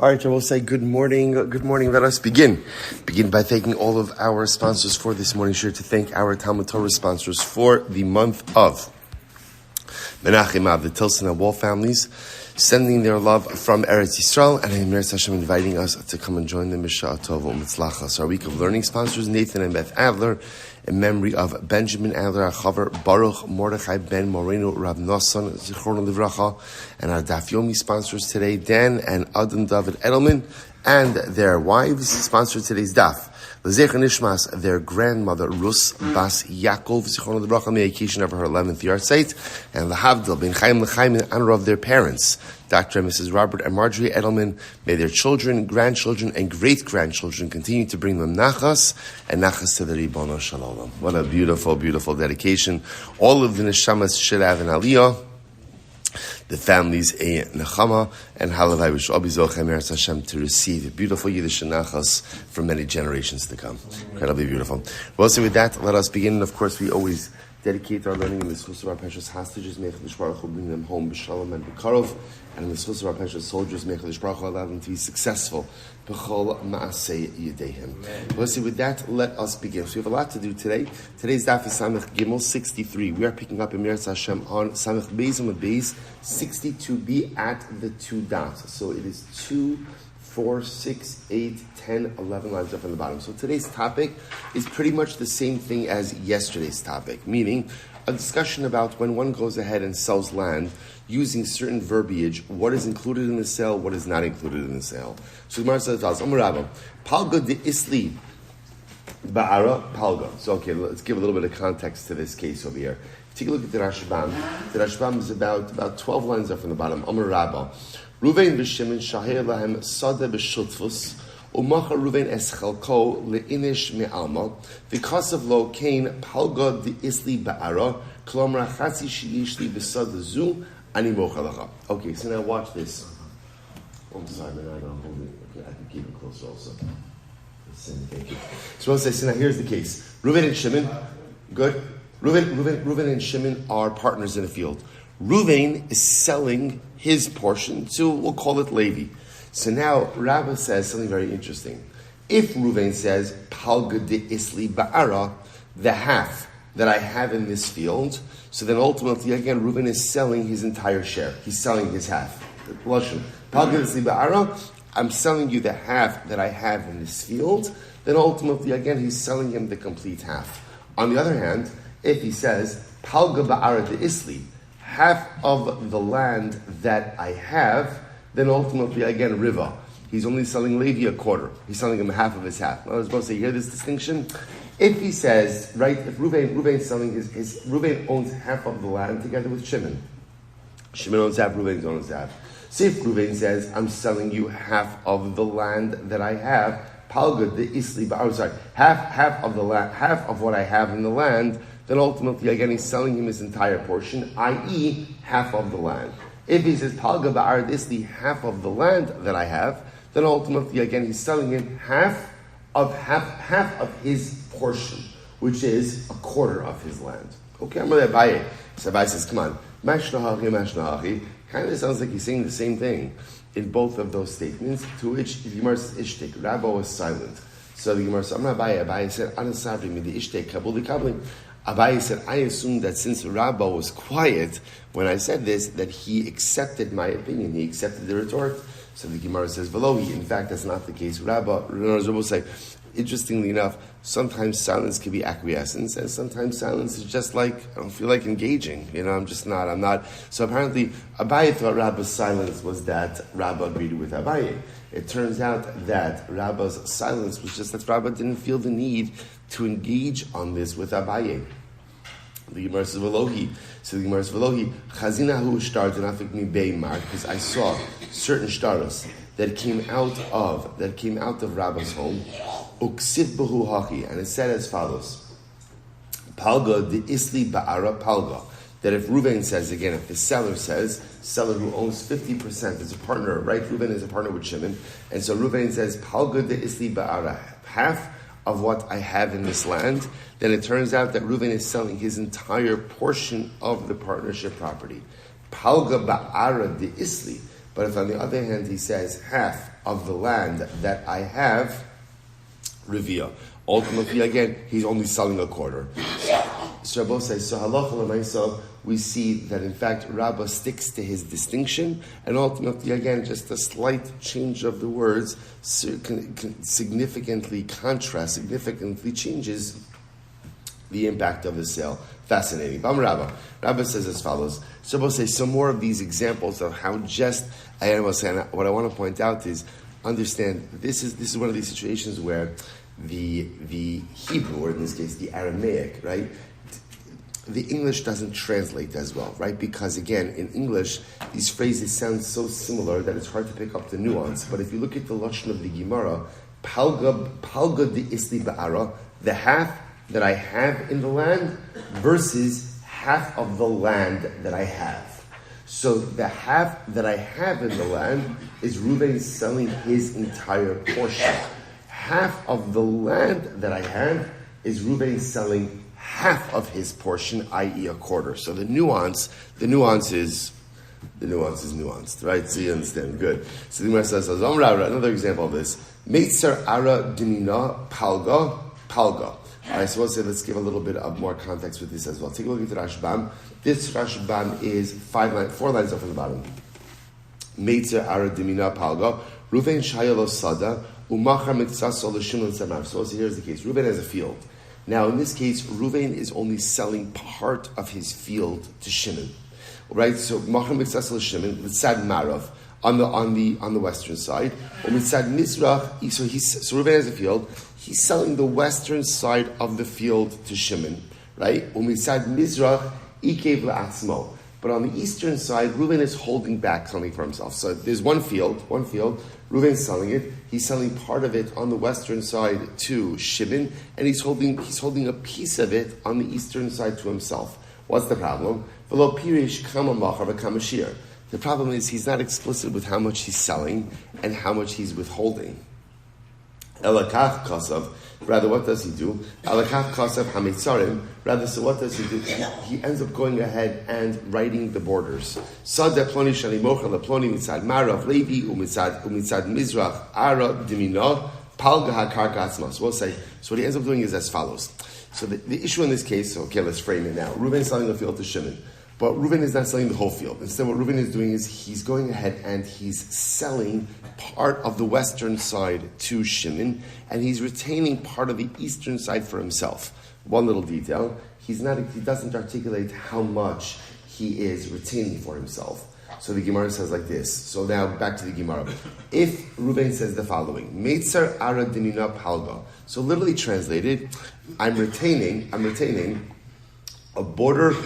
All right, I will say good morning. Good morning. Let us begin. Begin by thanking all of our sponsors for this morning. Sure to thank our Talmud Torah sponsors for the month of Menachem of the Tilson and Wohl families, sending their love from Eretz YIsrael, and Eretz Hashem inviting us to come and join them. Mishah Tov U'Mitzlachas. Our week of learning sponsors, Nathan and Beth Adler, in memory of Benjamin Adler, HaChaver, Boruch, Mordechai, Ben, Morenu, Rabbi Nosson, Zichron Livracha, and our Daf Yomi sponsors today, Dan and Adam David Edelman, and their wives, sponsor today's Daf. L'zecher Nishmas, their grandmother, Rus Bas Yaakov, Zichron Livracha, may occasion of her 11th yahrzeit, and L'havdil, Ben Chaim L'chaim, in honor of their parents, Dr. and Mrs. Robert and Marjorie Edelman. May their children, grandchildren, and great-grandchildren continue to bring them nachas and nachas to the Ribono Shalom. What a beautiful, beautiful dedication. All of the neshamas should have an aliyah. The families a nechama, and halavai v'shobi zochem Eretz Hashem to receive beautiful Yiddish nachas for many generations to come. Incredibly beautiful. Well, so with that, let us begin. And of course, we always dedicate our learning in the schus of our precious hostages. May Chadash Baruch Hu bring them home b'shalom and b'karov, and in the schus of our precious soldiers, may Chadash Baruch Hu allow them to be successful b'chol ma'asei yedeihem. Well, so with that, let us begin. So we have a lot to do today. Today's daf is Samech Gimel 63. We are picking up in Eretz Hashem on Samech Beis and Beis 62b at the two dots. So it is 2, 4, 6, 8, 10, 11 lines up on the bottom. So today's topic is pretty much the same thing as yesterday's topic, meaning a discussion about when one goes ahead and sells land using certain verbiage, what is included in the sale, what is not included in the sale. So Gemara says, Palga de Isli Ba'ara Palga. So okay, let's give a little bit of context to this case over here. Take a look at the Rashbam. The Rashbam is about 12 lines up from the bottom. Amar Rabba. Ruvain v'Shimon shahir lahem sada b'shutfus u'macha Ruvain es chalko le'inish me'alma v'kasav lo kain palga d'isli ba'ara klomra chatzi sheyishli b'sada zu ani mocha lacha. Okay, so now watch this. Oh, I'm sorry, man, I don't hold it. Okay, I can keep it close also. Thank you. So I'll say, so now here's the case. Ruvain and Shimon, good. Ruvain and Shimon are partners in a field. Ruvain is selling his portion to, we'll call it Levi. So now Rabbah says something very interesting. If Ruvain says, Palga de Isli Ba'ara, the half that I have in this field, so then ultimately, again, Ruvain is selling his entire share. He's selling his half. Palga de Isli Ba'ara, I'm selling you the half that I have in this field, then ultimately, again, he's selling him the complete half. On the other hand, if he says, Palga Ba'ara de Isli, half of the land that I have, then ultimately, again, Riva. He's only selling Levi a quarter. He's selling him half of his half. I was supposed to hear this distinction. If he says, right, if Ruvain's selling his Ruvain owns half of the land together with Shimon. Shimon owns half, Ruvain owns half. So if Ruvain says, I'm selling you half of the land that I have, Palga de Isli, half of the land, half of what I have in the land, then ultimately, again, he's selling him his entire portion, i.e., half of the land. If he says, Palga ba'ar disli, half of the land that I have, then ultimately, again, he's selling him half of his portion, which is a quarter of his land. Okay, I'm going to Abaye. So Abaye says, come on, mashnahachi, kind of sounds like he's saying the same thing in both of those statements, to which the Gemara says, ishtik, Rabba was silent. So the Gemara says, I'm not Abaye. Abaye said, anasavri midi ishtik, kabul di kablim. Abaye said, I assumed that since Rabbah was quiet when I said this, that he accepted my opinion. He accepted the retort. So the Gemara says, Velohi. In fact, that's not the case. Rabbah will say, interestingly enough, sometimes silence can be acquiescence, and sometimes silence is just like, I don't feel like engaging. I'm not. So apparently, Abaye thought Rabbah's silence was that Rabbah agreed with Abaye. It turns out that Rabbah's silence was just that Rabbah didn't feel the need to engage on this with Abaye. The Gemara says, Velohi. So the Gemara says, Velohi, Chazinahu shtar denafik mi beimar, because I saw certain shtaros that came out of Rabbah's home, uksiv behu haki, and it said as follows, Palga de Isli Ba'ara Palga, that if Ruvain says, again, if the seller who owns 50% is a partner, right? Ruvain is a partner with Shimon, and so Ruvain says, Palga de Isli Ba'ara, half of what I have in this land, then it turns out that Ruvain is selling his entire portion of the partnership property. Palga Ba'ara de Isli, But if on the other hand he says half of the land that I have, Rivia. Ultimately, again, he's only selling a quarter. So Rabbi says, so halacha l'maisa, we see that in fact Rabbi sticks to his distinction, and ultimately, again, just a slight change of the words significantly changes the impact of the sale. Fascinating. Rabbi says as follows. So Rabbi says some more of these examples of how just I was saying. What I want to point out is, understand this is one of these situations where the Hebrew, or in this case the Aramaic, right? The English doesn't translate as well, right? Because again, in English, these phrases sound so similar that it's hard to pick up the nuance. But if you look at the lashon of the Gemara, palga de isli ba'ara, the half that I have in the land versus half of the land that I have. So the half that I have in the land is Reuben selling his entire portion. Half of the land that I have is Reuben selling half of his portion, i.e. a quarter. So the nuance is nuanced, right? So you understand, good. So the Gemara says, another example of this, Meitzer ara dimina palga. All right, so let's give a little bit of more context with this as well. Take a look at the Rashbam. This Rashbam is 4 lines up from the bottom. Meitzer ara dimina palga, Reuven shayalo sada, umachar mitzasol l'shimon samav. So here's the case. Reuven has a field. Now, in this case, Reuven is only selling part of his field to Shimon, right? So, Machar Mitzasel Shimon, Mitzad Marav, on the western side, or Mitzad Mizrach. So Reuven has a field. He's selling the western side of the field to Shimon, right? Or Mitzad Mizrach Ikev LaAtzmo. But on the eastern side, Reuven is holding back something for himself. So there's one field. Reuven's selling it. He's selling part of it on the western side to Shimon, and he's holding a piece of it on the eastern side to himself. What's the problem? The problem is he's not explicit with how much he's selling and how much he's withholding. Elakach kasav. Rather, what does he do? Elakach kasav hamitzarim. Rather, so what does he do? He ends up going ahead and writing the borders. Sada ploni shani mocha leploni mitzad marav levi umitzad mizrach ara dimina palga hakarka atzma. So we'll say. So what he ends up doing is as follows. So the issue in this case. Okay, let's frame it now. Reuven is selling the field to Shimon. But Reuven is not selling the whole field. Instead, what Reuven is doing is he's going ahead and he's selling part of the western side to Shimon, and he's retaining part of the eastern side for himself. One little detail, he doesn't articulate how much he is retaining for himself. So the Gemara says like this. So now back to the Gemara. If Reuven says the following, Meitzer ara dimina palga. So literally translated, I'm retaining a border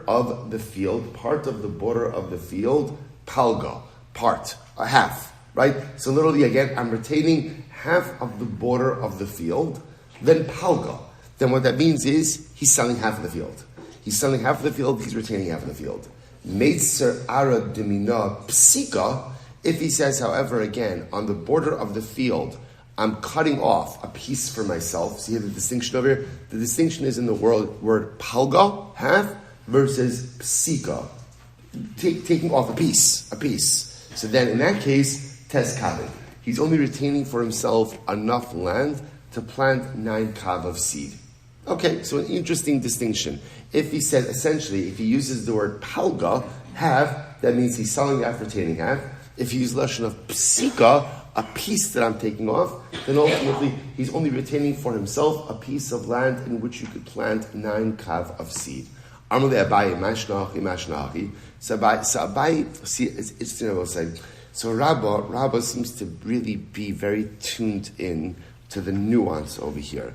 of the field, part of the border of the field, palga, a half, right? So literally again, I'm retaining half of the border of the field, then palga. Then what that means is, he's selling half of the field. He's selling half of the field, he's retaining half of the field. Meitzer ara dimina psika, if he says, however, again, on the border of the field, I'm cutting off a piece for myself. See the distinction over here? The distinction is in the word palga, half, versus psika, taking off a piece. So then in that case, tes kavin. He's only retaining for himself enough land to plant 9 kav of seed. Okay, so an interesting distinction. If he said, essentially, if he uses the word palga, half, that means he's selling half, retaining half. If he uses lashon of psika, a piece that I'm taking off, then ultimately he's only retaining for himself a piece of land in which you could plant 9 kav of seed. Amalei Abaye mashnachi. So Abaye, see, it's interesting. I will say. So Rabba seems to really be very tuned in to the nuance over here.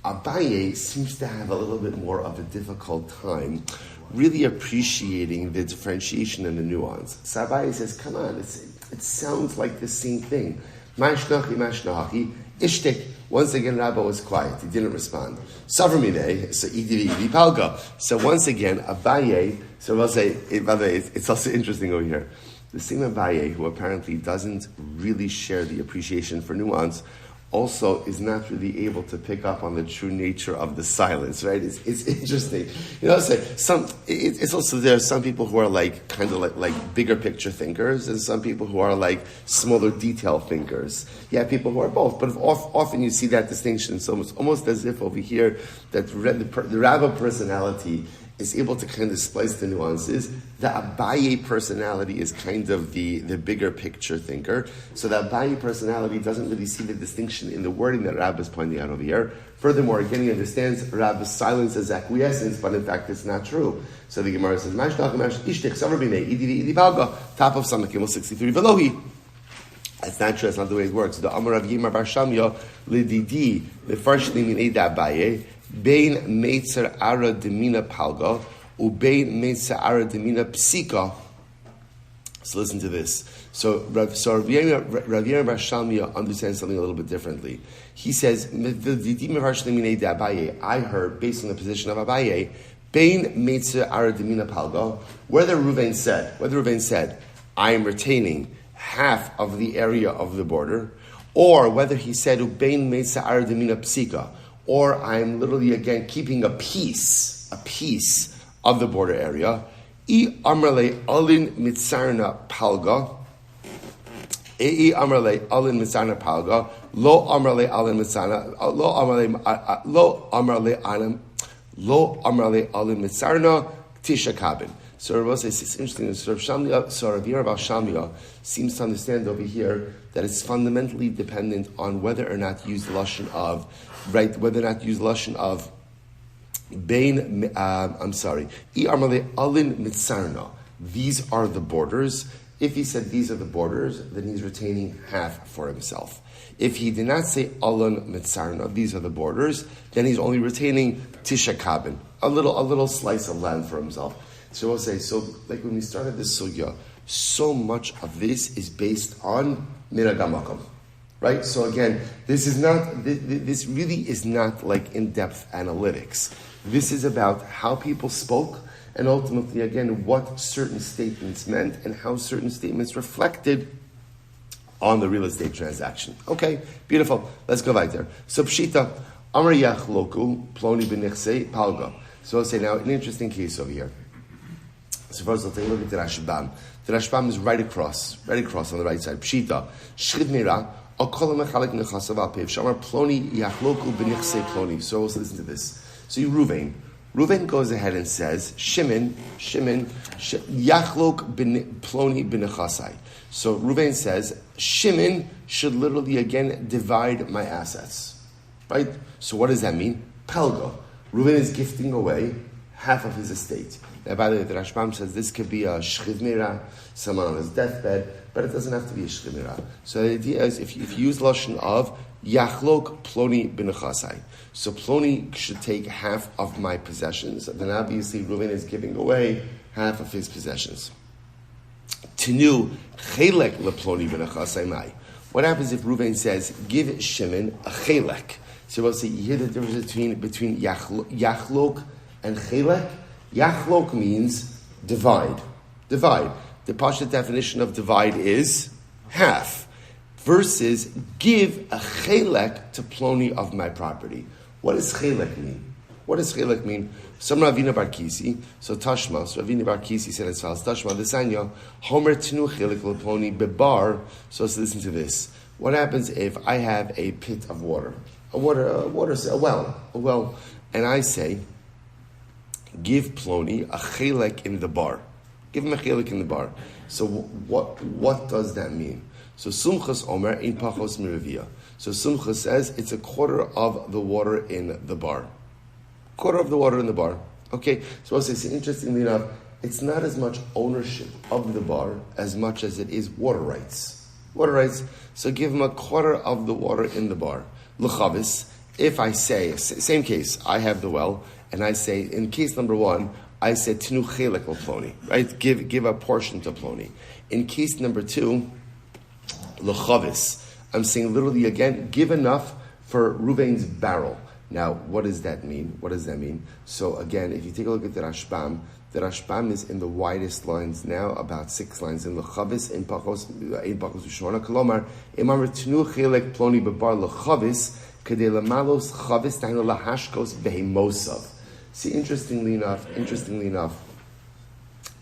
Abaye seems to have a little bit more of a difficult time really appreciating the differentiation and the nuance. So Abaye says, come on, it sounds like the same thing. Mashnachi, ishtik. Once again, Rabba was quiet. He didn't respond. Savramine, so idi palga. So once again, Abaye, so I'll say, by the way, it's also interesting over here. The same Abaye, who apparently doesn't really share the appreciation for nuance, also is not really able to pick up on the true nature of the silence, right? It's interesting. It's also there are some people who are like kind of like bigger picture thinkers, and some people who are like smaller detail thinkers. Yeah, people who are both. But often you see that distinction. So it's almost as if over here that the Rabbi personality is able to kind of splice the nuances. The Abaye personality is kind of the bigger picture thinker. So the Abaye personality doesn't really see the distinction in the wording that Rab is pointing out over here. Furthermore, again, he understands Rab's silence as acquiescence, but in fact it's not true. So the Gemara says, top of Samach Gimel 63 Velohi. That's not true, that's not the way it works. The Amar of Yimar Bar Shamya, Lididi, the first thing in Eida Abaye, Bein Meitzer Ara Demina Palga, Ubein Meitzer Ara Demina Psika. So listen to this. So Rav Yirmiyah Bar Shamya understands something a little bit differently. He says, I heard, based on the position of Abaye, Bein Meitzer Ara Demina Palga, whether Ruvain said, I am retaining half of the area of the border, or whether he said, Ubein Meitzer Ara Demina Psika, or I'm literally again keeping a piece of the border area. I amrle alin mitzarna palga. I amrle alin mitzarna palga. Lo amrle alin mitzarna. Lo amrle alin mitzarna tisha kabin. So Rabbi says it's interesting. So Rav Shamya seems to understand over here that it's fundamentally dependent on whether or not use the lashon of Bain. I amale alin mitzarna. These are the borders. If he said these are the borders, then he's retaining half for himself. If he did not say alin mitzarna, these are the borders, then he's only retaining tisha kabin, a little slice of land for himself. So we'll say, like when we started this sugya, so much of this is based on minhag hamakom, right? So again, this really is not like in-depth analytics. This is about how people spoke, and ultimately, again, what certain statements meant and how certain statements reflected on the real estate transaction. Okay, beautiful. Let's go right there. So pshita, amar yachloku ploni b'nichsei palga. So I'll say now an interesting case over here. So first, I'll take a look at the Rashbam. The Rashbam is right across on the right side. Pshita, shchid meira, akol mechalek nechasav al pev. Shamar ploni yachloku b'nichsei ploni. So let's listen to this. So Ruvain goes ahead and says, Shimon, yachlok ploni b'nechasai. So Ruvain says, Shimon should literally again divide my assets. Right? So what does that mean? Pelga. Ruvain is gifting away half of his estate. Now, by the way, the Rashbam says this could be a shchid someone on his deathbed, but it doesn't have to be a shchid. So the idea is, if you use lashon of yachlok ploni b'nechasai, so ploni should take half of my possessions, then obviously Reuven is giving away half of his possessions. Tinu chelek leploni b'nechasai mai. What happens if Reuven says, give Shimon a chelek? So we'll see, you hear the difference between yachlok and chelek? Yachlok means divide. The Pashut definition of divide is half. Versus give a chelek to ploni of my property. What does chelek mean? Some Ravina Bar Kisi, so Tashma, Ravina Bar Kisi said as follows, Tashma, the Sanya, Homer tenu chelek leploni bebar. So let's listen to this. What happens if I have a pit of water, a well, and I say, give ploni a chelek in the bar. Give him a chelek in the bar. So what does that mean? So Sumchas Omer in Pachos Mirivia. So Sumchas says it's a quarter of the water in the bar. Okay, so I'll say, interestingly enough, it's not as much ownership of the bar as much as it is water rights. So give him a quarter of the water in the bar. L'chavis, if I say, same case, I have the well, and I say, in case number one, I said tinu chelek ploni, right? Give a portion to ploni. In case number two, l'chavis, I'm saying literally again, give enough for Ruvain's barrel. Now, what does that mean? So again, if you take a look at the Rashbam The Rashbam is in the widest lines now, about 6 lines in the Chavis, in Pachos Ushona Kolomar, Imam Tnu Chelek Ploni Bebar Lechavis, Kedei Lamalos Chavis Tahino Lahashkos Behemosav. See, interestingly enough,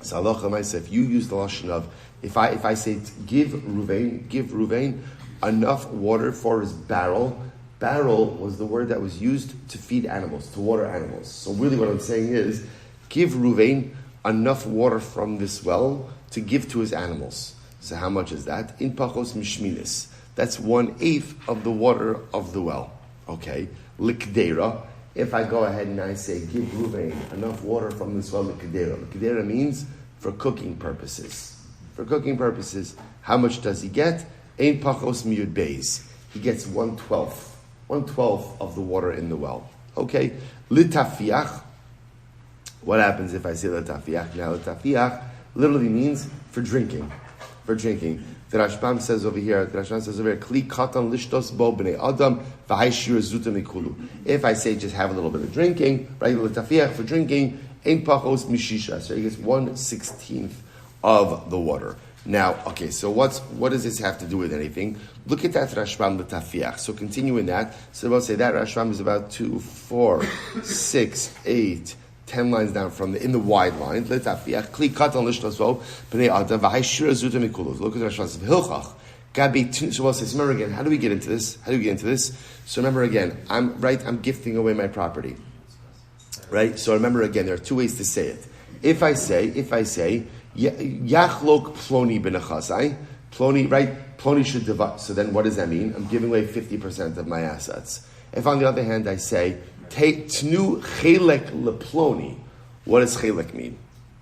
so halacha, if you use the lashon of, if I say give Ruvain enough water for his barrel. Barrel was the word that was used to feed animals, to water animals. So really what I'm saying is, give Ruvain enough water from this well to give to his animals. So how much is that? In pachos mishminis. That's 1/8 of the water of the well. Okay. Likdera. If I go ahead and I say, give Ruvain enough water from this well, likdera. Likdera means for cooking purposes. For cooking purposes, how much does he get? Ein pachos miyud beis. He gets 1/12. 1/12 of the water in the well. Okay. Litafiach. What happens if I say litafiach? Now litafiach literally means for drinking. For drinking. The Rashbam says over here, Kli katan lishtos bo b'nei adam v'hai shir zuta mikulu. If I say just have a little bit of drinking, right? Litafiach for drinking, ein pachos mishisha. So he gets 1/16 of the water. Now, okay, so what does this have to do with anything? Look at that Rashbam l'tafiach. So continue in that. So we'll say that Rashbam is about 2, 4, 6, 8, 10 lines down from in the wide line. L'tafiach kli katan lishtasvo b'nei adam v'hai shira zuta mikulos. Look at the Rashbam. Hilchach gabi. So we'll say. So remember again. How do we get into this? So remember again. I'm gifting away my property. Right. So remember again. There are 2 ways to say it. If I say. Yachlok ploni benachasai. Ploni, right? Ploni should divide. So then what does that mean? I'm giving away 50% of my assets. If on the other hand I say, tnu chelek leploni, what does chelek mean?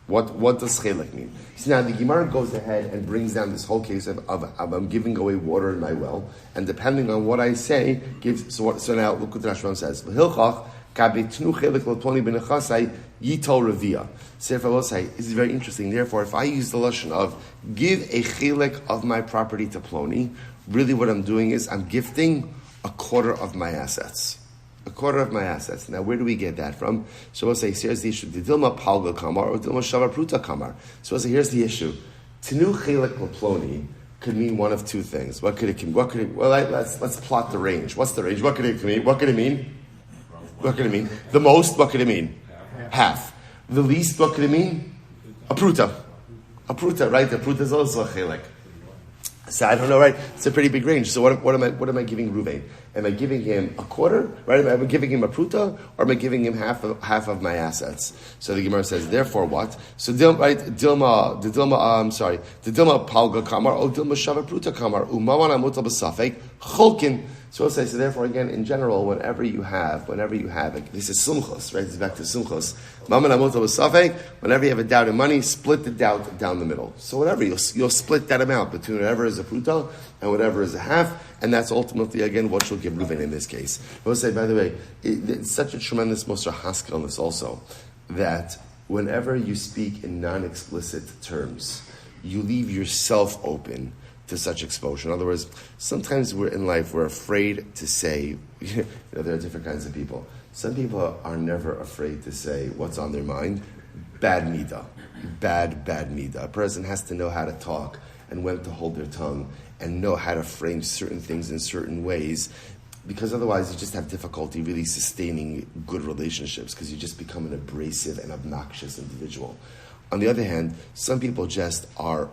What does chelek mean? So now the Gemara goes ahead and brings down this whole case of I'm giving away water in my well, and depending on what I say, so now look what the Rashbam says. Hilchach kabitnu chelek leploni benachasai yitol revia. Sefer Losai, this is very interesting. Therefore, if I use the lashon of give a chilek of my property to Ploni, really what I'm doing is I'm gifting 1/4 of my assets. 1/4 of my assets. Now, where do we get that from? So we'll say, here's the issue. Didilma palga kamar or didilma shava pruta kamar. So we'll say, here's the issue. Tenu chilek Ploni could mean one of 2 things. What could it mean? Well, let's plot the range. What's the range? What could it mean? What could it mean? The most, what could it mean? Half. The least, what could it mean? A pruta, right? The pruta is also a chelek. So I don't know, right? It's a pretty big range. So what am I giving Ruvain? Am I giving him 1/4? Right? Am I giving him a pruta, or am I giving him half of my assets? So the Gemara says, therefore what? So Dilma palga kamar or Dilma shava pruta kamar umawana mutal b'safek cholkin. So we'll say, so therefore again, in general, whenever you have it, this is sumchos, right? It's back to sumchos. Whenever you have a doubt in money, split the doubt down the middle. So whatever, you'll split that amount between whatever is a pruta and whatever is a half, and that's ultimately, again, what you'll give Reuven in this case. I will say, by the way, it's such a tremendous Moshe Haskell on this also, that whenever you speak in non-explicit terms, you leave yourself open to such exposure. In other words, sometimes we're afraid to say, there are different kinds of people. Some people are never afraid to say what's on their mind. Bad midah. Bad midah. A person has to know how to talk and when to hold their tongue and know how to frame certain things in certain ways, because otherwise you just have difficulty really sustaining good relationships because you just become an abrasive and obnoxious individual. On the other hand, some people just are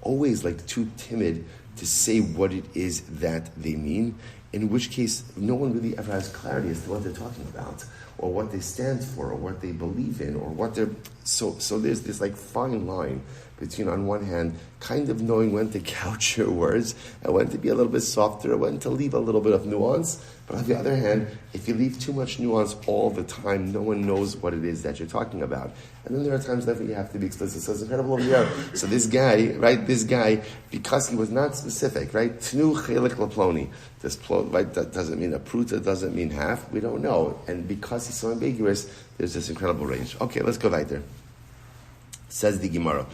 always like too timid to say what it is that they mean, in which case no one really ever has clarity as to what they're talking about, or what they stand for, or what they believe in, or what they're... So there's this like fine line between, on one hand, kind of knowing when to couch your words, and when to be a little bit softer, when to leave a little bit of nuance. But on the other hand, if you leave too much nuance all the time, no one knows what it is that you're talking about. And then there are times that you have to be explicit. So it's incredible over here. So this guy, because he was not specific, right? Tnu chelik laploni. This right, that doesn't mean a pruta, doesn't mean half. We don't know. And because he's so ambiguous, there's this incredible range. Okay, let's go right there. Says the Gemara.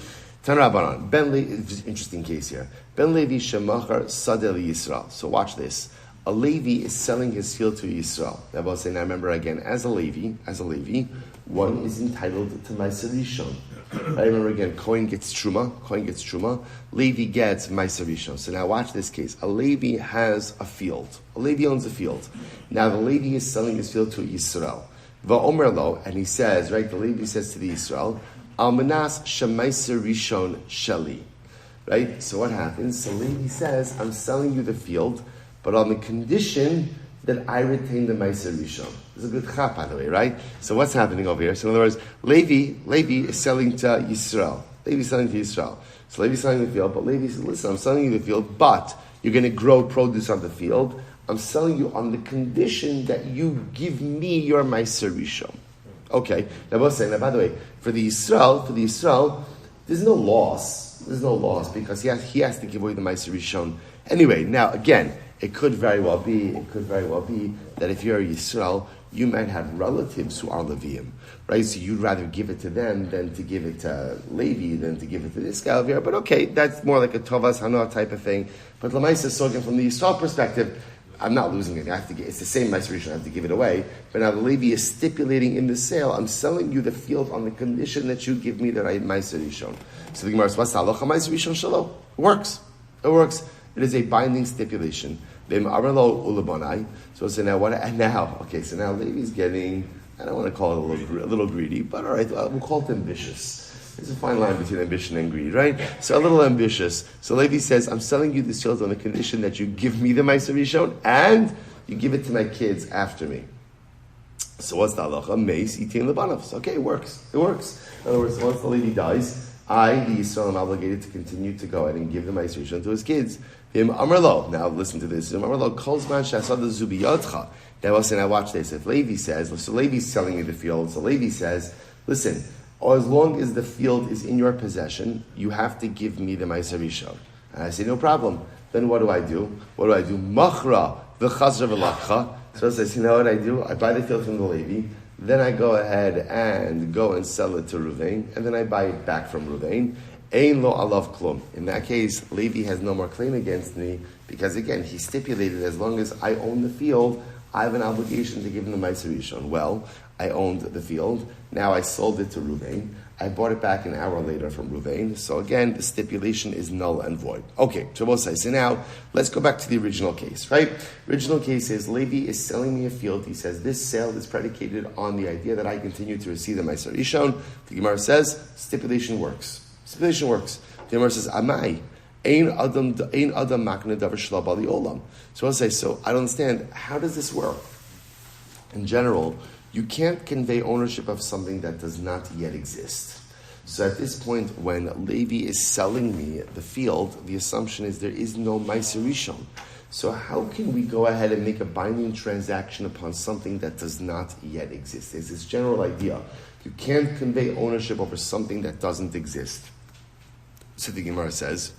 Tan Rabbanan. Ben Levi, interesting case here. Ben Levi shemachar sadeh Yisrael. So watch this. A Levi is selling his field to Yisrael. Now remember again, as a Levi, one is entitled to Meiser Rishon. I remember again, Kohen gets Truma, Levi gets Meiser Rishon. So now watch this case. A Levi has a field. A Levi owns a field. Now the Levi is selling his field to Yisrael. Va'omer lo, and he says, right, the Levi says to the Yisrael, Almanas Shemaiser Rishon Sheli. Right? So what happens? So Levi says, I'm selling you the field, but on the condition that I retain the Meiser Rishon. It's a good chap, by the way, right? So what's happening over here? So in other words, Levi is selling to Yisrael. Levi's selling to Yisrael. So Levi's selling the field, but Levi says, listen, I'm selling you the field, but you're going to grow produce on the field. I'm selling you on the condition that you give me your Meiser Rishon. Okay. Now, by the way, for the Yisrael, there's no loss. There's no loss because he has to give away the Meiser Rishon. Anyway, now again, it could very well be that if you're a Yisrael, you might have relatives who are Leviim, right? So you'd rather give it to them than to give it to Levi, than to give it to this guy over here. But okay, that's more like a Tovas Hana type of thing. But Lamaisa Sogan, from the Yisrael perspective, I'm not losing it. It's the same Meiser Rishon. I have to give it away. But now the Levi is stipulating in the sale, I'm selling you the field on the condition that you give me the right Meiser Rishon. So the Gemara says, what's halacha Meiser Rishon Shelo? It works. It is a binding stipulation. So now what? And now, okay. So now Levi's getting. I don't want to call it a little greedy, but all right, we'll call it ambitious. There's a fine line between ambition and greed, right? So a little ambitious. So Levi says, I'm selling you this field on the condition that you give me the Meiser Rishon and you give it to my kids after me. So what's the halacha? Meis itin lebanovs. Okay, it works. In other words, once the Levi dies, I, the Yisrael, am obligated to continue to go ahead and give the Meiser Rishon to his kids. Him Amrlo. Now listen to this. Him Amrlo kolzman shasad zubiyotcha. Now watch this. If Levi says, so Levi's selling me the field. So Levi says, listen, as long as the field is in your possession, you have to give me the Meiser Rishon. And I say, no problem. Then what do I do? Machra v'chazra v'lakcha. So I says, you know what I do? I buy the field from the Levi. Then I go ahead and go and sell it to Ruvain, and then I buy it back from Ruvain. Ein lo alav klum. In that case, Levi has no more claim against me, because again, he stipulated as long as I own the field, I have an obligation to give him the Meiser Rishon. Well, I owned the field, now I sold it to Ruvain, I bought it back an hour later from Ruvain, so again, the stipulation is null and void. Okay, so now, let's go back to the original case, right? Original case is, Levi is selling me a field, he says, this sale is predicated on the idea that I continue to receive the Meiser Rishon. The Gemara says, stipulation works. The Gemara says, Amai, ein adam makna davar shelo bali olam. So I'll say, so I don't understand, how does this work? In general, you can't convey ownership of something that does not yet exist. So at this point, when Levi is selling me the field, the assumption is there is no Meiser Rishon. So how can we go ahead and make a binding transaction upon something that does not yet exist? There's this general idea. You can't convey ownership over something that doesn't exist. So the Gemara says,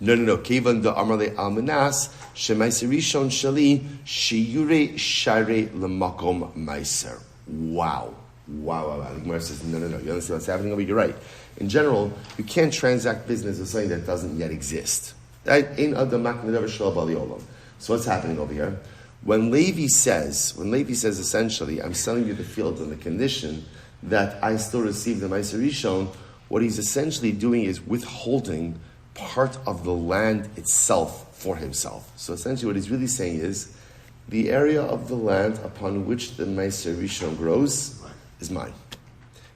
no. Kevan da amarle almanas shemaiser rishon shali sheyure share lemakom meiser. Wow. The Gemara says, no. You understand what's happening over here? You're right. In general, you can't transact business with something that doesn't yet exist. Right? So what's happening over here? When Levi says essentially, I'm selling you the field on the condition that I still receive the Meiser Rishon, what he's essentially doing is withholding part of the land itself for himself. So essentially what he's really saying is, the area of the land upon which the Meiser Rishon grows is mine.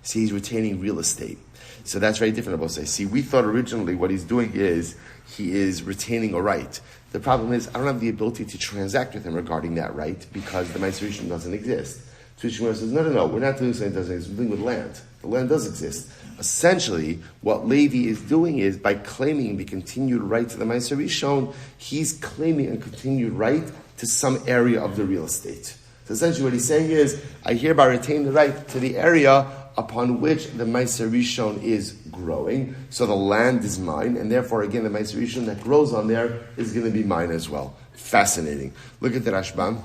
See, he's retaining real estate. So that's very different about say. See, we thought originally what he's doing is, he is retaining a right. The problem is, I don't have the ability to transact with him regarding that right, because the Meiser Rishon doesn't exist. So Shmuel says, no, we're not doing something that doesn't exist, we're dealing with land. The land does exist. Essentially, what Levi is doing is, by claiming the continued right to the Meiser Rishon, he's claiming a continued right to some area of the real estate. So essentially what he's saying is, I hereby retain the right to the area upon which the Meiser Rishon is growing. So the land is mine, and therefore, again, the Meiser Rishon that grows on there is going to be mine as well. Fascinating. Look at the Rashbam.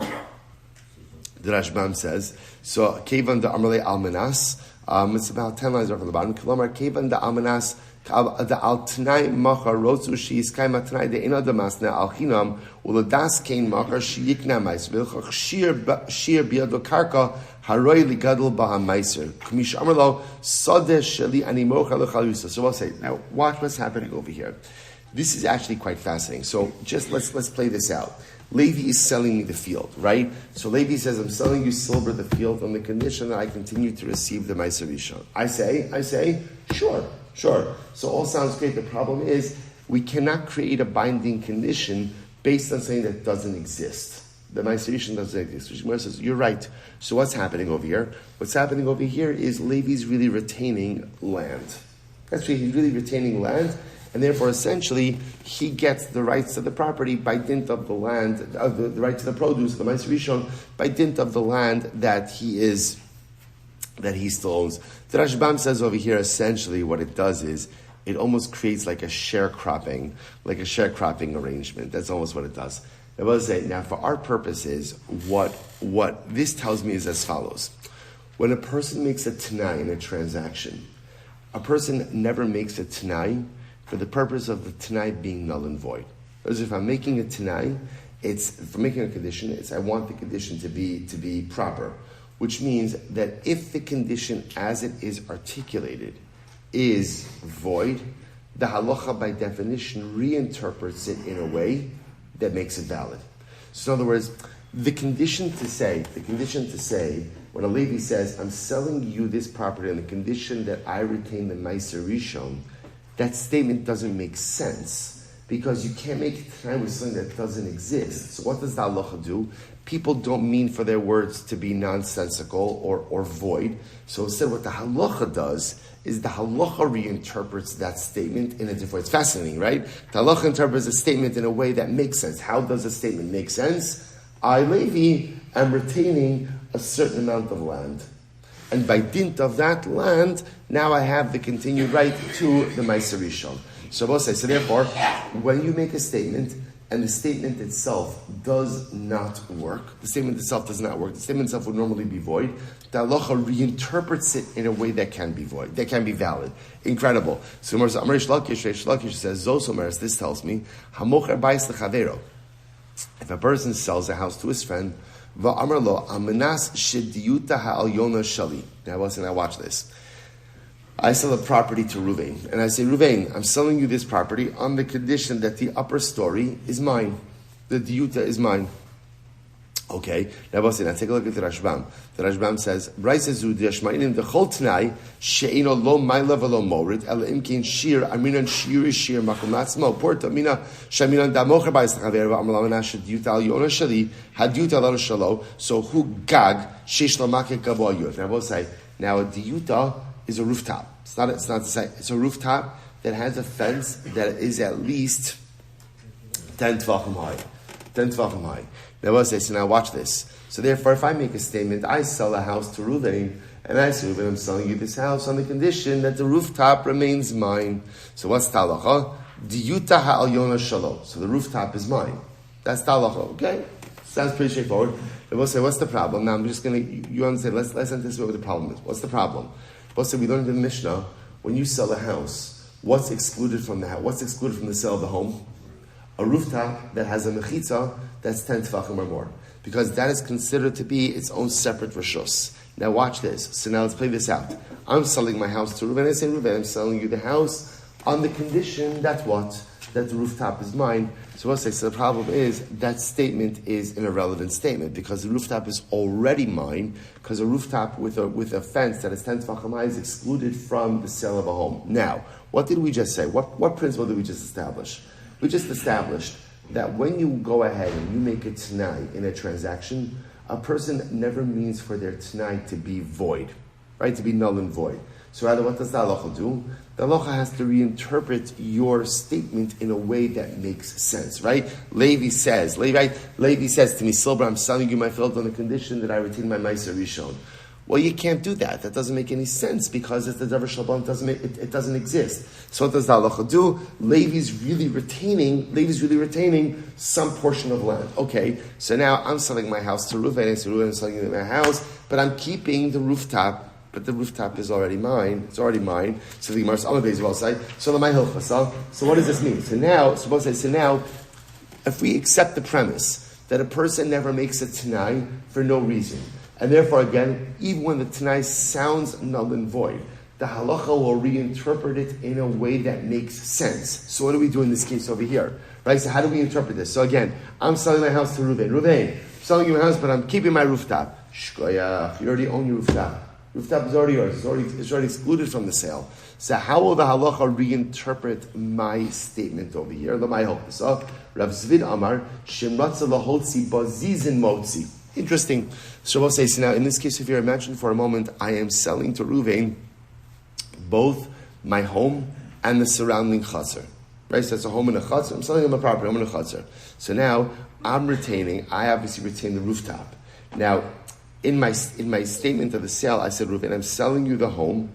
The Rashbam says, so, Kevan da Amarle Almanas, it's about 10 lines off on the bottom. Kilomar, Kevan da Almanas, The al Tanai Machar Rotsu Shi Iskaima Tanai de Ina Damasna Al Chinam Uladas Kain Machar Shi Yikna Meiser Vilchach Shir Biado Karka Haroi Ligadol Baha Meiser Kamish Amarlo Sadeh Sheli Ani Mocha Lechalusa. So I'll say, now watch what's happening over here. This is actually quite fascinating. So just let's play this out. Levi is selling me the field, right? So Levi says, I'm selling you silver the field on the condition that I continue to receive the Meiser Rishon. I say, sure. So all sounds great. The problem is we cannot create a binding condition based on something that doesn't exist. The Meiser Rishon doesn't exist. Which says, you're right. So what's happening over here? What's happening over here is Levi's really retaining land. That's right, he's really retaining land. And therefore, essentially, he gets the rights to the property by dint of the land, the right to the produce, the Meiser Rishon, by dint of the land that he still owns. The Rashbam says over here, essentially, what it does is, it almost creates like a sharecropping arrangement. That's almost what it does. I will say, now for our purposes, what this tells me is as follows. When a person makes a Tanai in a transaction, a person never makes a Tanai for the purpose of the Tanai being null and void. Because if I'm making a Tanai, if I'm making a condition, I want the condition to be proper. Which means that if the condition as it is articulated is void, the halacha by definition reinterprets it in a way that makes it valid. So in other words, the condition to say, when a Levi says, I'm selling you this property on the condition that I retain the Meiser Rishon, that statement doesn't make sense because you can't make it time with something that doesn't exist. So what does the halacha do? People don't mean for their words to be nonsensical or void. So instead what the halacha does is the halacha reinterprets that statement in a different way. It's fascinating, right? The halacha interprets a statement in a way that makes sense. How does a statement make sense? I, Levi, am retaining a certain amount of land. And by dint of that land, now I have the continued right to the Meiser Rishon. So therefore, when you make a statement, and the statement itself does not work, the statement itself would normally be void, the halacha reinterprets it in a way that can be void, that can be valid. Incredible. So Reish Lakish says, Zosomeres, this tells me, Hamocher Bais Lechavero. If a person sells a house to his friend, Va'amar Amenas Shediyuta Ha'alyona Shali. Now watch this. I sell a property to Ruvain, and I say, Ruvain, I'm selling you this property on the condition that the upper story is mine. The diyuta is mine. Okay, now take a look at the Rashbam. The Rashbam says, Braisazu Deshmainim the Choltnai, Sheino lo Maila velo Morid, Ela Imkin Shir, Aminan Shir, Makumatsmo, Porta Mina, Shaminan Damocher Bais Haver, Amalamana Shadiyuta al Yona Shali, Hadyuta al Shalo, so who gag, Shish Lamake Gaboyut. Now, now a diyuta is a rooftop. It's not to say, it's a rooftop that has a fence that is at least 10 tvachim high. 10 tvachim high. Now so now watch this. So therefore, if I make a statement, I sell a house to Ruvain, and I say, Ruvain, I'm selling you this house on the condition that the rooftop remains mine. So what's talacha? Diyuta ha'alyona shalo. So the rooftop is mine. That's talacha, okay? Sounds pretty straightforward. And we'll say, what's the problem? Now I'm just going to, you understand, let's anticipate what the problem is. What's the problem? We'll say, we learned in the Mishnah, when you sell a house, what's excluded from the house? What's excluded from the sale of the home? A rooftop that has a mechitza that's 10 tefachim or more. Because that is considered to be its own separate reshus. Now watch this. So now let's play this out. I'm selling my house to Reuven. I say, Reuven, I'm selling you the house on the condition that what? That the rooftop is mine. So we'll say, so the problem is that statement is an irrelevant statement because the rooftop is already mine because a rooftop with a fence that is 10 tefachim high is excluded from the sale of a home. Now, what did we just say? What principle did we just establish? We just established that when you go ahead and you make a t'nai in a transaction, a person never means for their t'nai to be void, right? To be null and void. So rather, what does the halacha do? The halacha has to reinterpret your statement in a way that makes sense, right? Levi says to me, Silber, I'm selling you my field on the condition that I retain my Meiser Rishon. Well, you can't do that. That doesn't make any sense because it's the Davar Shalom, it doesn't exist. So what does the halacha do? Levi's really retaining some portion of land. Okay, so now I'm selling my house to Reuven, and so Reuven is selling my house, but I'm keeping the rooftop but the rooftop is already mine. It's already mine. So the Gemara says, so what does this mean? So now, if we accept the premise that a person never makes a Tanai for no reason, and therefore, again, even when the Tanai sounds null and void, the halacha will reinterpret it in a way that makes sense. So what do we do in this case over here? Right? So how do we interpret this? So again, I'm selling my house to Reuven. Reuven, I'm selling you my house, but I'm keeping my rooftop. Shkoyach, you already own your rooftop. Rooftop is already yours. It's already excluded from the sale. So how will the halacha reinterpret my statement over here? Let me help this up. Rav Zvid Amar, Shemratza lahotzi bazizin motzi. Interesting. So we'll say, so now in this case, if you imagine for a moment, I am selling to Reuven both my home and the surrounding chatzar. Right? So that's a home and a chatzar. I'm selling him a property, home and a chatzar. So now I obviously retain the rooftop. Now, in my statement of the sale, I said, Reuven, I'm selling you the home,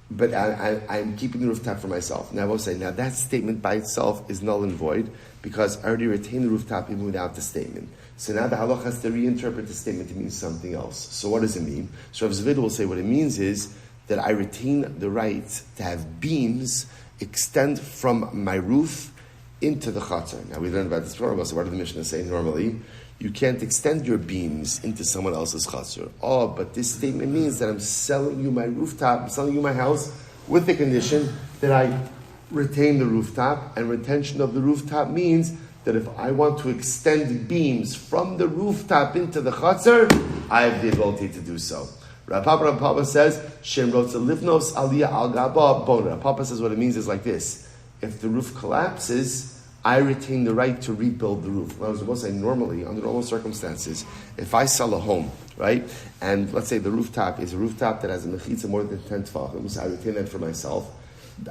but I'm keeping the rooftop for myself. Now I will say, now that statement by itself is null and void because I already retained the rooftop even without the statement. So now the halach has to reinterpret the statement to mean something else. So what does it mean? So Rav Zvid will say what it means is that I retain the right to have beams extend from my roof into the chatzar. Now we learned about this before, so what did the Mishnah say normally? You can't extend your beams into someone else's chatzar. Oh, but this statement means that I'm selling you my rooftop, I'm selling you my house with the condition that I retain the rooftop, and retention of the rooftop means that if I want to extend beams from the rooftop into the chatzar, I have the ability to do so. Rav Papa says, Shem Rotza Livnos Aliyah Al Gaba Bona. Rav Papa says what it means is like this. If the roof collapses, I retain the right to rebuild the roof. I was supposed to say normally, under normal circumstances, if I sell a home, right, and let's say the rooftop is a rooftop that has a mechitza more than 10 tefachim, so I retain that for myself.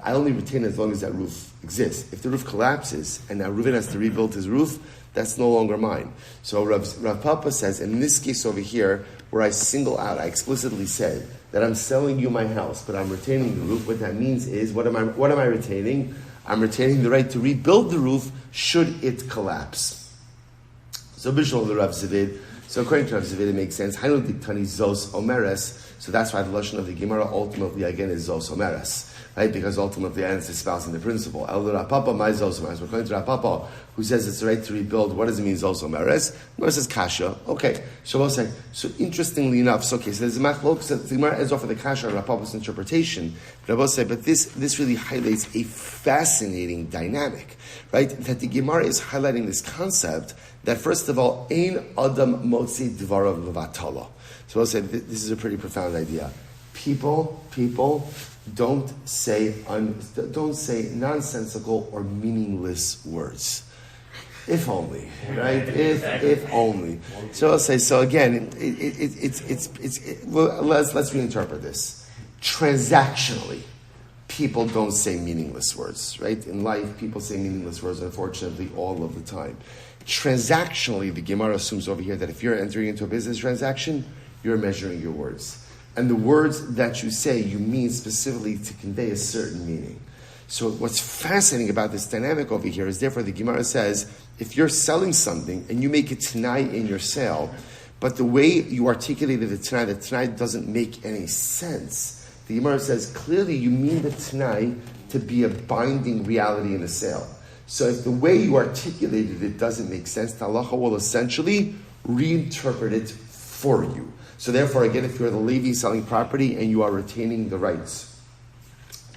I only retain it as long as that roof exists. If the roof collapses and now Reuven has to rebuild his roof, that's no longer mine. So Rav Papa says, in this case over here, where I single out, I explicitly said that I'm selling you my house, but I'm retaining the roof. What that means is, what am I retaining? I'm retaining the right to rebuild the roof should it collapse. So Bishol the Rav Zvid. So according to Rav Zvid, it makes sense. Hainu diktani zos omeres. So that's why the lashon of the Gemara ultimately again is zos omeres. Right? Because ultimately it's espousing the principle. Elder Rapapa, my Zos Omeres. According to Rapapa, who says it's the right to rebuild, what does it mean, Zos Omeres? Gemara says Kasha. Okay. So we'll say, so interestingly enough, so there's a machlok, so the Gemara is offered the Kasha of Rapapa's interpretation. But I will say, but this really highlights a fascinating dynamic, right? That the Gemara is highlighting this concept that, first of all, Ein Adam Motzi Dvarav Levatala. So we'll say, this is a pretty profound idea. People don't say nonsensical or meaningless words. If only, right? If only. So I'll say. So again, let's reinterpret this. Transactionally, people don't say meaningless words, right? In life, people say meaningless words, unfortunately, all of the time. Transactionally, the Gemara assumes over here that if you're entering into a business transaction, you're measuring your words. And the words that you say, you mean specifically to convey a certain meaning. So what's fascinating about this dynamic over here is, therefore, the Gemara says, if you're selling something and you make a Tanai in your sale, but the way you articulated the Tanai doesn't make any sense, the Gemara says, clearly you mean the Tanai to be a binding reality in the sale. So if the way you articulated it doesn't make sense, the halacha will essentially reinterpret it for you. So therefore, again, if you're the Levi selling property and you are retaining the rights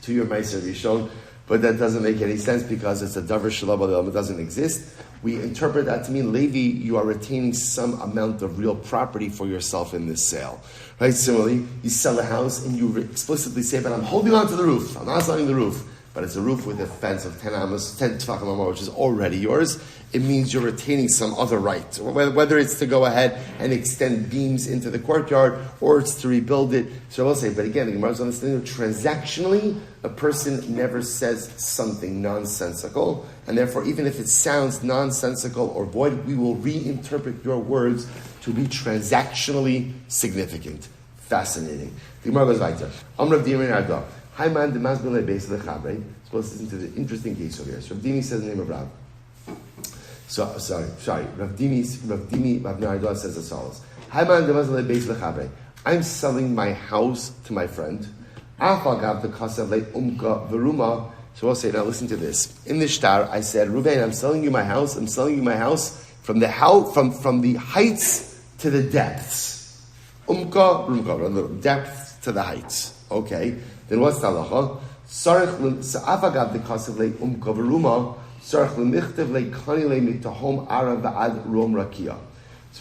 to your Meiser Rishon, but that doesn't make any sense because it's a Davar Shalom, it doesn't exist, we interpret that to mean, Levi, you are retaining some amount of real property for yourself in this sale. Right? Similarly, you sell a house and you explicitly say, but I'm holding on to the roof, I'm not selling the roof. But it's a roof with a fence of 10 tefachim amar, which is already yours. It means you're retaining some other right. Whether it's to go ahead and extend beams into the courtyard, or it's to rebuild it. So I will say, but again, the Gemara's understanding of transactionally, a person never says something nonsensical, and therefore, even if it sounds nonsensical or void, we will reinterpret your words to be transactionally significant. Fascinating. The Gemara goes weiter. Amr of Dimer Adler. Hi man, the masbele base of the HaChaver. Supposed to listen to the interesting case over here. So Rav Dimi says the name of Rav. So sorry. Rav Dimi Rav Adler says as follows. Hi man, the masbele base of the HaChaver. I'm selling my house to my friend. So we'll say, now listen to this. In the shtar, I said, Ruvain, I'm selling you my house. I'm selling you my house from the heights to the depths. From the depths to the heights. Okay. Then what's the halacha? So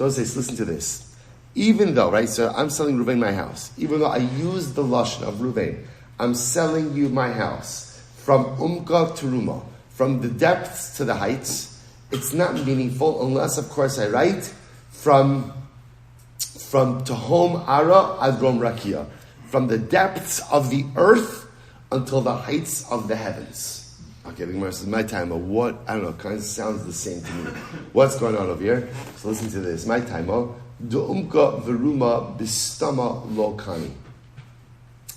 I'll say, listen to this. Even though, right, so I'm selling Ruvain my house. Even though I use the lashon of Ruvain, I'm selling you my house. From Umka to Ruma, from the depths to the heights, it's not meaningful unless, of course, I write from Tahom Ara Adrom Rakia, from the depths of the earth until the heights of the heavens. Okay, the Gemara says, my time, what? I don't know, kind of sounds the same to me. What's going on over here? So listen to this. My time, Du Umka Veruma Bistama Lokani.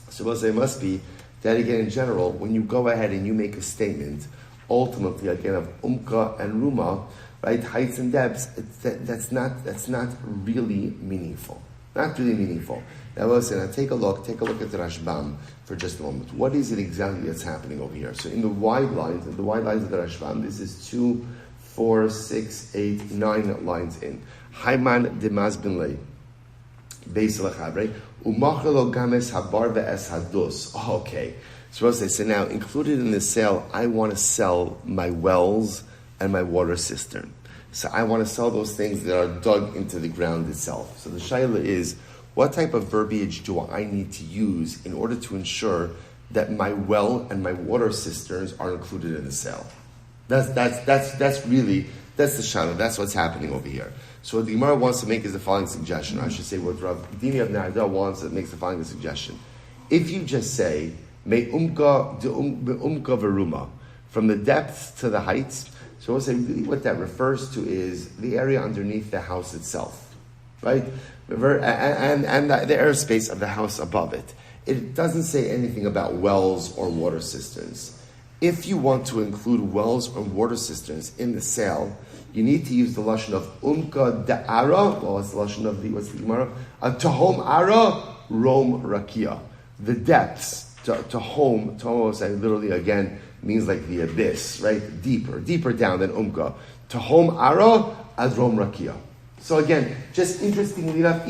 So we'll say it must be that again, in general, when you go ahead and you make a statement, ultimately again of umka and ruma, right, heights and depths, that's not really meaningful. Not really meaningful. Now listen, take a look at the Rashbam for just a moment. What is it exactly that's happening over here? So in the wide lines of the Rashbam, this is 2, 4, 6, 8, 9 lines in. Hayman demaz bin lei. Okay, so they say now, included in this sale, I want to sell my wells and my water cistern. So I want to sell those things that are dug into the ground itself. So the shaila is, what type of verbiage do I need to use in order to ensure that my well and my water cisterns are included in the sale? That's the shaila. That's what's happening over here. So what the Gemara wants to make is the following suggestion. I should say what Rav Dini of Narda wants to make the following suggestion. If you just say, Me umka veruma, from the depths to the heights, so we'll say really what that refers to is the area underneath the house itself, right? And the airspace of the house above it. It doesn't say anything about wells or water cisterns. If you want to include wells or water cisterns in the sale, you need to use the lashon of umka da'ara. Well, what's the lashon of what's the Gemara? Tahom ara rom rakia. The depths. Tahom literally again means like the abyss, right? Deeper down than umka. Tahom ara adrom rakia. So again, just interestingly enough,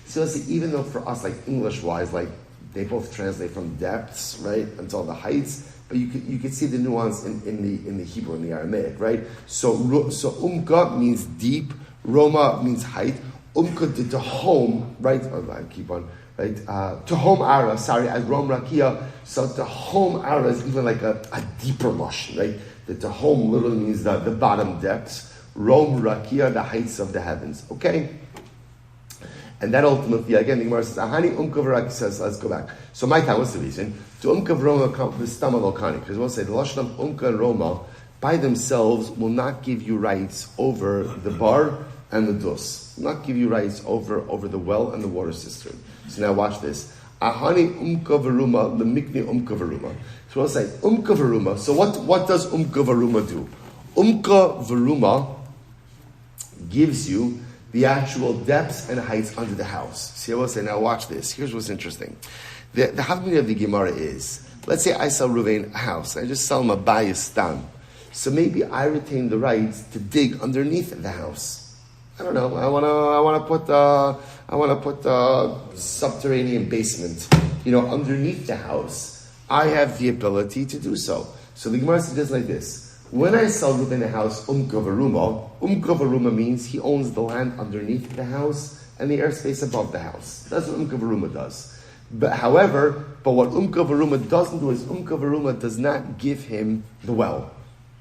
so even though for us, like English wise, like they both translate from depths, right, until the heights. But you could see the nuance in the Hebrew and the Aramaic, right? So umka means deep, Roma means height, umka to tahom, right? I keep on, right? Tahom ara, as Rom rakia. So tahom ara is even like a deeper lush, right? The tahom literally means the bottom depths. Rom rakia, the heights of the heavens. Okay. And that ultimately, again, the Gemara says, Ahani umka says, let's go back. So my time, what's the reason? To umka v'roma v'stama lokani. Because we'll say, the lashon of umka and roma, by themselves, will not give you rights over the bar and the dus. Will not give you rights over the well and the water cistern. So now watch this. Ahani umka v'roma, lemikni umka v'roma. So we'll say, umka v'roma. So what does umka v'roma do? Umka v'roma gives you the actual depths and heights under the house. See, I will say, now watch this. Here's what's interesting. The Havmini of the Gemara is, let's say I sell Ruvain a house. I just sell him a bayis stam. So maybe I retain the rights to dig underneath the house. I don't know. I want to put a subterranean basement, underneath the house. I have the ability to do so. So the Gemara says like this. When I sell Ruvain a house, umka v'ruma means he owns the land underneath the house and the airspace above the house. That's what umka v'ruma does. But what umka v'ruma doesn't do is umka v'ruma does not give him the well.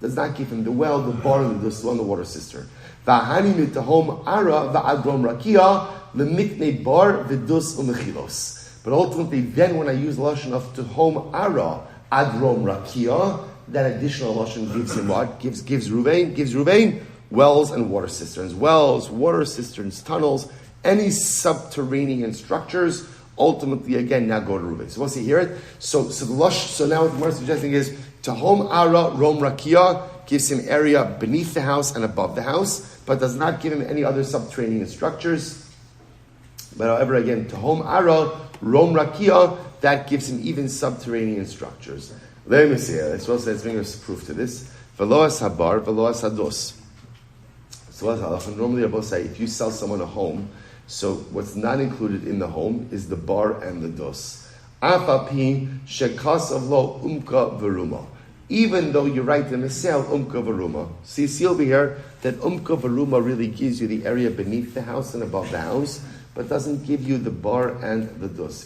Does not give him the well, the bar, and the water cistern. V'ahani mitahom ara v'adrom rakia lemikne bar v'dus umechilos. But ultimately, then when I use the lashon of tahom ara adrom rakia, that additional lashon gives him what? Gives Ruvain wells and water cisterns. Wells, water cisterns, tunnels, any subterranean structures. Ultimately, again, now go to Ruvain. So once you hear it, so now what we're suggesting is tahom ara rom rakia gives him area beneath the house and above the house, but does not give him any other subterranean structures. But however, again, Tahom Ara, Rom Rakia, that gives him even subterranean structures. Let me see. Let's also let's bring us proof to this. Veloas Habar, Veloas Hados. So normally I both say if you sell someone a home, so what's not included in the home is the bar and the dos. Afapi shekasav lo umka veruma. Even though you write in the sale umka veruma. So you see over here that umka veruma really gives you the area beneath the house and above the house, but doesn't give you the bar and the dos.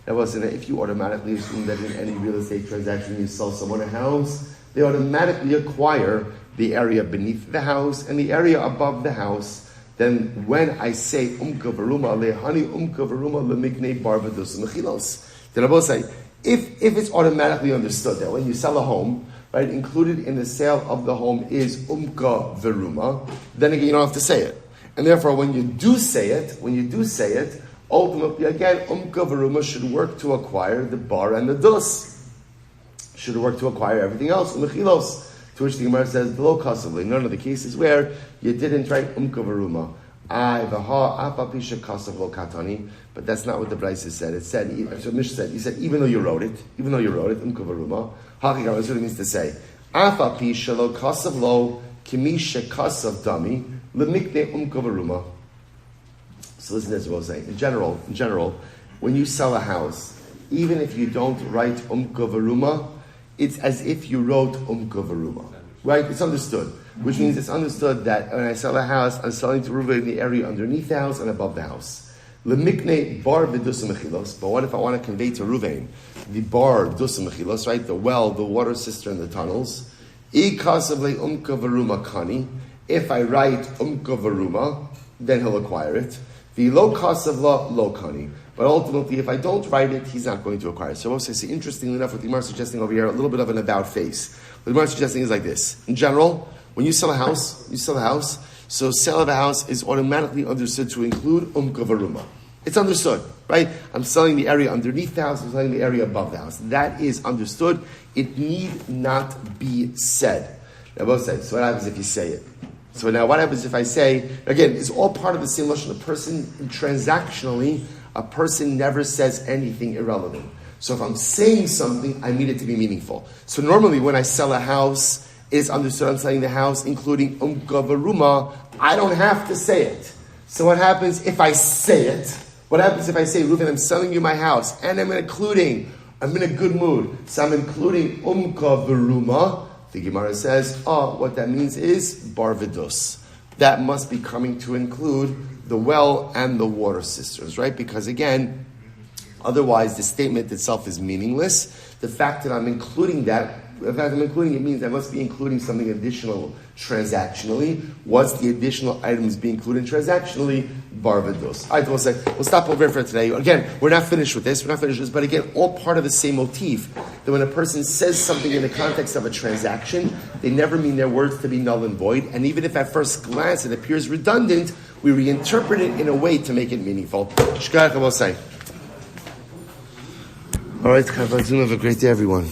That was if you automatically assume that in any real estate transaction you sell someone a house, they automatically acquire the area beneath the house and the area above the house. Then when I say umka veruma lehani umka veruma lemiknei bar v'dos mechilos, then I will say if it's automatically understood that when you sell a home, right, included in the sale of the home is umka veruma, then again you don't have to say it. And therefore, when you do say it, ultimately again umka veruma should work to acquire the bar and the dos. Should work to acquire everything else, mechilos. To which the Gemara says, below kasavli. None of the cases where you didn't write umka veruma. But that's not what the Brisa said. It said, so Mish said, he said, even though you wrote it, umka veruma, HaChaver, that's what it means to say. Afapi shelo kasav lo kimi shekasav dami lemikne umka veruma. So listen to this, what I'm saying. In general, when you sell a house, even if you don't write umka veruma, it's as if you wrote umka veruma. Right? It's understood. Which means it's understood that when I sell a house, I'm selling to Reuven in the area underneath the house and above the house. Lemikne bar v'dus mechilos. But what if I want to convey to Reuven the bar dus mechilos, right? The well, the water cistern, the tunnels. Ikasavle umka veruma kani. If I write umka veruma, then he'll acquire it. The lo kasavla lo kani. But ultimately, if I don't write it, he's not going to acquire it. So I say, interestingly enough, what the Gemara is suggesting over here, a little bit of an about face. What the Gemara is suggesting is like this. In general, when you sell a house, so sale of a house is automatically understood to include umka veruma. It's understood, right? I'm selling the area underneath the house, I'm selling the area above the house. That is understood. It need not be said. Now, both sides. So what happens if you say it? So now what happens if I say, again, it's all part of the same Lashon. A person never says anything irrelevant. So if I'm saying something, I need it to be meaningful. So normally when I sell a house, it's understood I'm selling the house, including umka veruma. I don't have to say it. So what happens if I say it? What happens if I say, Reuven, I'm selling you my house, and I'm in a good mood, so I'm including umka veruma. The Gemara says, what that means is bar v'dos. That must be coming to include the well and the water cisterns, right? Because again, otherwise the statement itself is meaningless. The fact that I'm including that, the fact I'm including it means I must be including something additional transactionally. What's the additional items being included transactionally? Bar v'dos. All right, we'll stop over here for today. Again, we're not finished with this, but again, all part of the same motif. That when a person says something in the context of a transaction, they never mean their words to be null and void. And even if at first glance it appears redundant, we reinterpret it in a way to make it meaningful. Shkach, I will say. All right, have a great day, everyone.